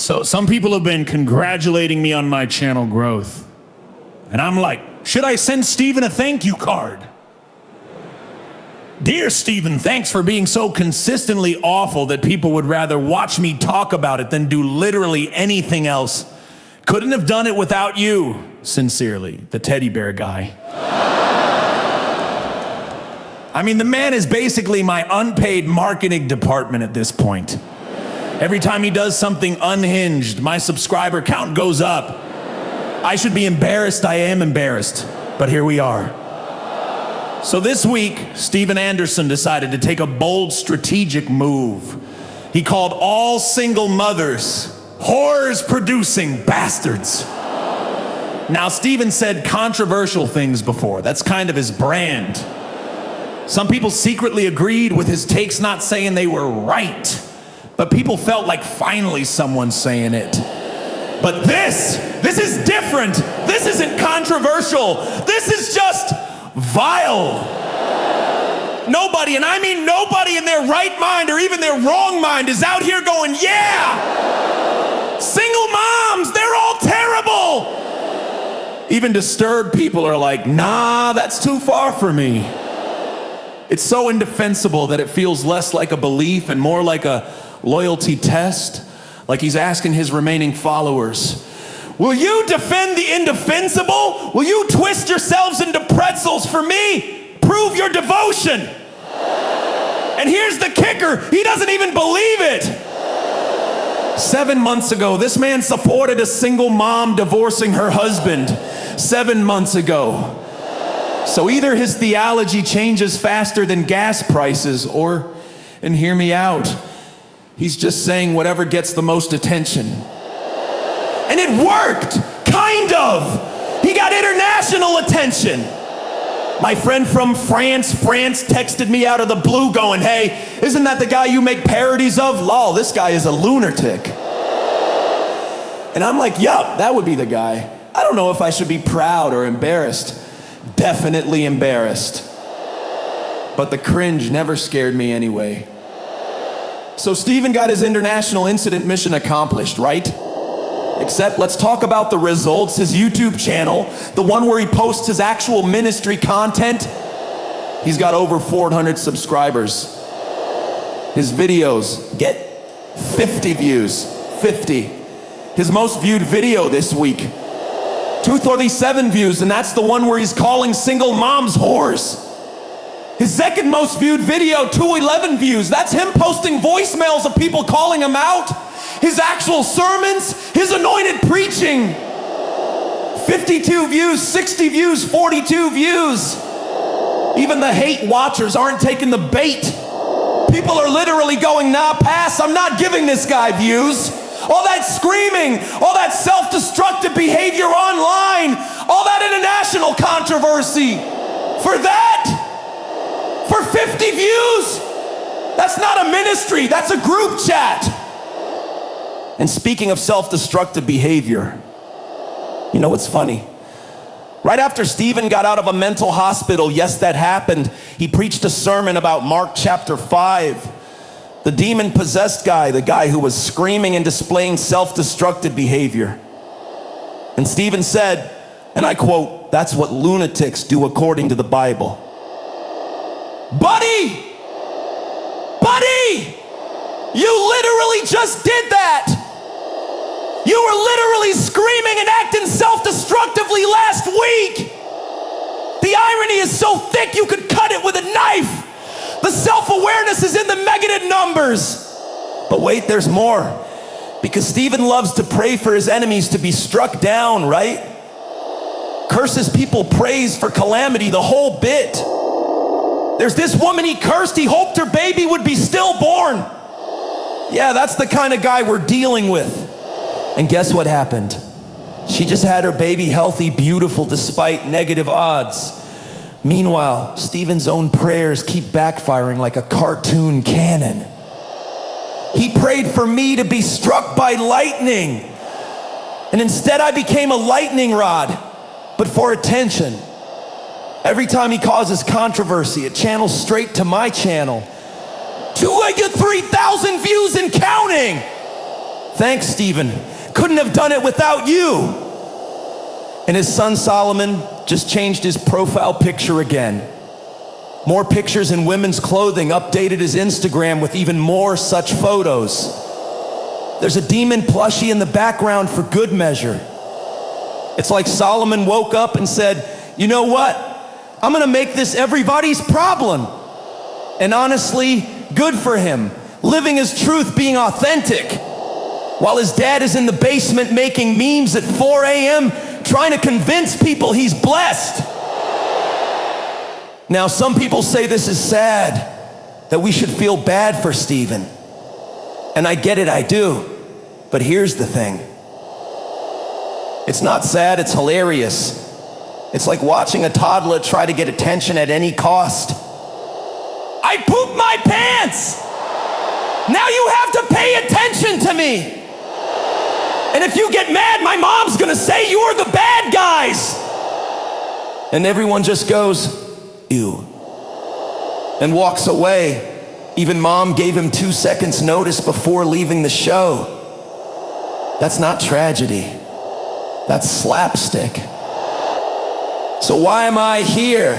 So some people have been congratulating me on my channel growth. And I'm like, should I send Steven a thank you card? Dear Steven, thanks for being so consistently awful that people would rather watch me talk about it than do literally anything else. Couldn't have done it without you. Sincerely, the teddy bear guy. I mean, the man is basically my unpaid marketing department at this point. Every time he does something unhinged, my subscriber count goes up. I should be embarrassed, I am embarrassed, but here we are. So this week, Steven Anderson decided to take a bold strategic move. He called all single mothers whores-producing bastards. Now, Steven said controversial things before. That's kind of his brand. Some people secretly agreed with his takes, not saying they were right. But people felt like finally someone's saying it. But this is different. This isn't controversial. This is just vile. Nobody, and I mean nobody in their right mind or even their wrong mind is out here going, yeah! Single moms, they're all terrible! Even disturbed people are like, nah, that's too far for me. It's so indefensible that it feels less like a belief and more like a loyalty test, like he's asking his remaining followers, will you defend the indefensible? Will you twist yourselves into pretzels for me? Prove your devotion. And here's the kicker, he doesn't even believe it. 7 months ago, this man supported a single mom divorcing her husband. 7 months ago. So either his theology changes faster than gas prices, or, and hear me out, he's just saying whatever gets the most attention. And it worked, kind of. He got international attention. My friend from France texted me out of the blue going, hey, isn't that the guy you make parodies of? Lol, this guy is a lunatic. And I'm like, yup, that would be the guy. I don't know if I should be proud or embarrassed. Definitely embarrassed. But the cringe never scared me anyway. So Steven got his international incident mission accomplished, right? Except let's talk about the results. His YouTube channel, the one where he posts his actual ministry content, he's got over 400 subscribers. His videos get 50 views, 50. His most viewed video this week, 237 views, and that's the one where he's calling single moms whores. His second most viewed video, 211 views. That's him posting voicemails of people calling him out. His actual sermons, his anointed preaching. 52 views, 60 views, 42 views. Even the hate watchers aren't taking the bait. People are literally going, nah, pass, I'm not giving this guy views. All that screaming, all that self-destructive behavior online, all that international controversy. For that? For 50 views? That's not a ministry, that's a group chat. And speaking of self-destructive behavior, you know what's funny? Right after Steven got out of a mental hospital, yes, that happened, he preached a sermon about Mark chapter 5. The demon-possessed guy, the guy who was screaming and displaying self-destructive behavior. And Steven said, and I quote, that's what lunatics do according to the Bible. Buddy! Buddy! You literally just did that! You were literally screaming and acting self-destructively last week! The irony is so thick you could cut it with a knife! The self-awareness is in the negative numbers! But wait, there's more. Because Steven loves to pray for his enemies to be struck down, right? Curses people, praise for calamity, the whole bit. There's this woman he cursed, he hoped her baby would be stillborn. Yeah, that's the kind of guy we're dealing with. And guess what happened? She just had her baby healthy, beautiful, despite negative odds. Meanwhile, Steven's own prayers keep backfiring like a cartoon cannon. He prayed for me to be struck by lightning. And instead I became a lightning rod, but for attention. Every time he causes controversy, it channels straight to my channel. 2,000 to 3,000 views and counting. Thanks, Stephen. Couldn't have done it without you. And his son Solomon just changed his profile picture again. More pictures in women's clothing, updated his Instagram with even more such photos. There's a demon plushie in the background for good measure. It's like Solomon woke up and said, you know what? I'm gonna make this everybody's problem. And honestly, good for him. Living his truth, being authentic. While his dad is in the basement making memes at 4 a.m., trying to convince people he's blessed. Now, some people say this is sad, that we should feel bad for Stephen. And I get it, I do. But here's the thing. It's not sad, it's hilarious. It's like watching a toddler try to get attention at any cost. I pooped my pants! Now you have to pay attention to me! And if you get mad, my mom's gonna say you're the bad guys! And everyone just goes, ew, and walks away. Even mom gave him 2 seconds notice before leaving the show. That's not tragedy. That's slapstick. So why am I here?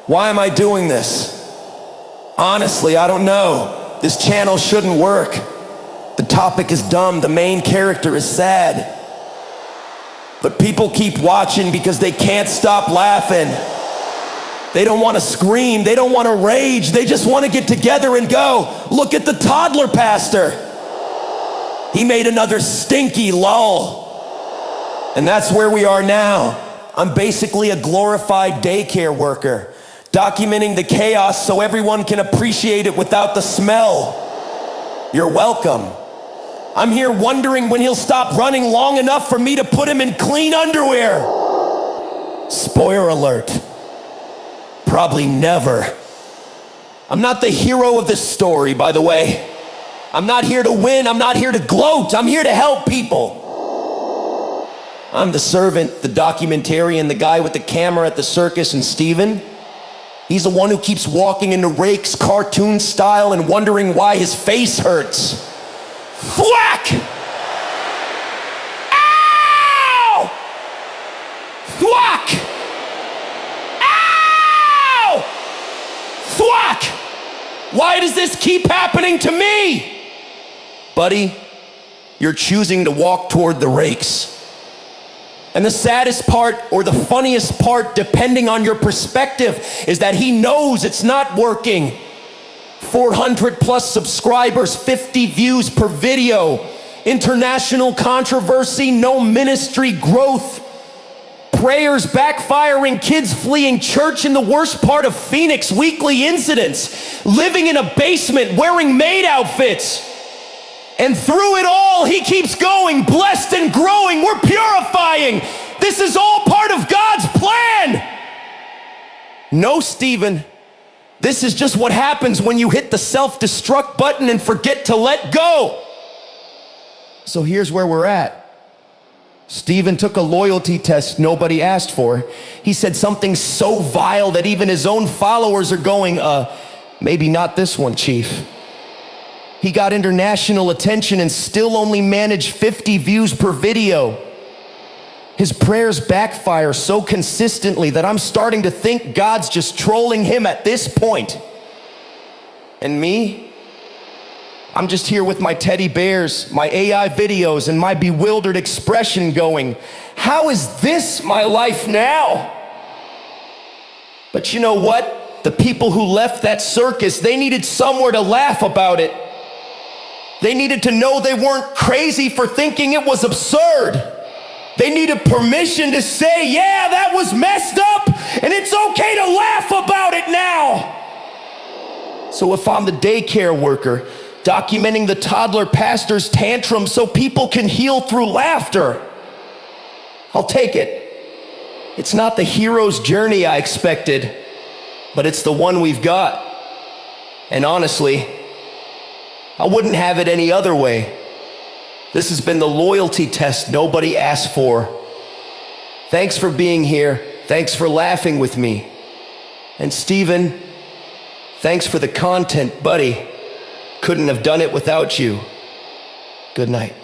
Why am I doing this? Honestly, I don't know. This channel shouldn't work. The topic is dumb, the main character is sad. But people keep watching because they can't stop laughing. They don't want to scream, they don't want to rage, they just want to get together and go, look at the toddler pastor. He made another stinky lull. And that's where we are now. I'm basically a glorified daycare worker, documenting the chaos so everyone can appreciate it without the smell. You're welcome. I'm here wondering when he'll stop running long enough for me to put him in clean underwear. Spoiler alert. Probably never. I'm not the hero of this story, by the way. I'm not here to win, I'm not here to gloat, I'm here to help people. I'm the servant, the documentarian, the guy with the camera at the circus, and Stephen, he's the one who keeps walking into rakes cartoon style and wondering why his face hurts. Thwack! Ow! Thwack! Thwack! Why does this keep happening to me? Buddy, you're choosing to walk toward the rakes. And the saddest part, or the funniest part, depending on your perspective, is that he knows it's not working. 400 plus subscribers, 50 views per video, international controversy, no ministry growth, prayers backfiring, kids fleeing church in the worst part of Phoenix, weekly incidents, living in a basement, wearing maid outfits. And through it all, he keeps going, blessed and growing, we're purifying. This is all part of God's plan. No, Stephen, this is just what happens when you hit the self-destruct button and forget to let go. So here's where we're at. Stephen took a loyalty test nobody asked for. He said something so vile that even his own followers are going, maybe not this one, Chief. He got international attention and still only managed 50 views per video. His prayers backfire so consistently that I'm starting to think God's just trolling him at this point. And me? I'm just here with my teddy bears, my AI videos, and my bewildered expression going, how is this my life now? But you know what? The people who left that circus, they needed somewhere to laugh about it. They needed to know they weren't crazy for thinking it was absurd. They needed permission to say, yeah, that was messed up, and it's okay to laugh about it now. So if I'm the daycare worker, documenting the toddler pastor's tantrum so people can heal through laughter, I'll take it. It's not the hero's journey I expected, but it's the one we've got. And honestly, I wouldn't have it any other way. This has been the loyalty test nobody asked for. Thanks for being here. Thanks for laughing with me. And Stephen, thanks for the content, buddy. Couldn't have done it without you. Good night.